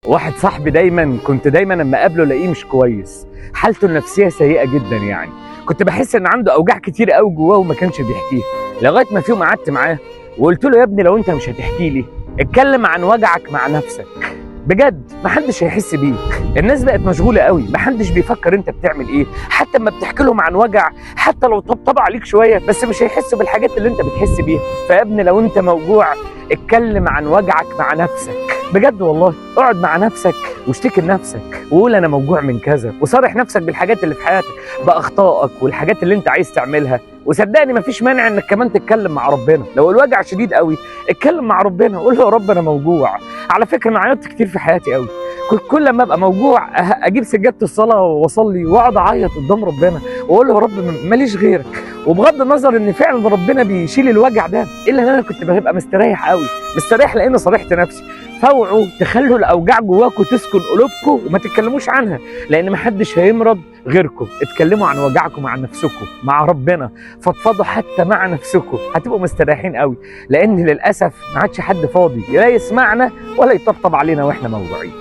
واحد صاحبي كنت دايما لما اقابله الاقيه مش كويس، حالته النفسيه سيئه جدا يعني. كنت بحس ان عنده اوجاع كتير قوي جواه وما كانش بيحكيها، لغايه ما في يوم قعدت معاه وقلت له: يا ابني لو انت مش هتحكي لي اتكلم عن وجعك مع نفسك، بجد محدش هيحس بيك. الناس بقت مشغوله قوي، محدش بيفكر انت بتعمل ايه، حتى اما بتحكي لهم عن وجع حتى لو طبطب عليك شويه بس مش هيحسوا بالحاجات اللي انت بتحس بيها. فيا ابني لو انت موجوع اتكلم عن وجعك مع نفسك، بجد والله. اقعد مع نفسك واشتكي لنفسك وقول انا موجوع من كذا، وصارح نفسك بالحاجات اللي في حياتك، باخطائك والحاجات اللي انت عايز تعملها. وصدقني مفيش مانع انك كمان تتكلم مع ربنا. لو الوجع شديد قوي اتكلم مع ربنا، قول له: يا رب انا موجوع. على فكره انا عيطت كتير في حياتي قوي، كل ما ابقى موجوع اجيب سجاده الصلاه واصلي واقعد اعيط قدام ربنا واقول له: يا رب ماليش غيرك. وبغض النظر ان فعلا ربنا بيشيل الوجع ده، الا ان انا كنت ببقى مستريح قوي، مستريح لان صالحت نفسي. فاوعوا تخلوا الاوجاع جواكم تسكن قلوبكم وما تتكلموش عنها، لان محدش هيمرض غيركم. اتكلموا عن وجعكم مع نفسكم مع ربنا، فضفضوا حتى مع نفسكم، هتبقوا مستريحين قوي. لان للاسف ما عادش حد فاضي لا يسمعنا ولا يطبطب علينا واحنا موجوعين.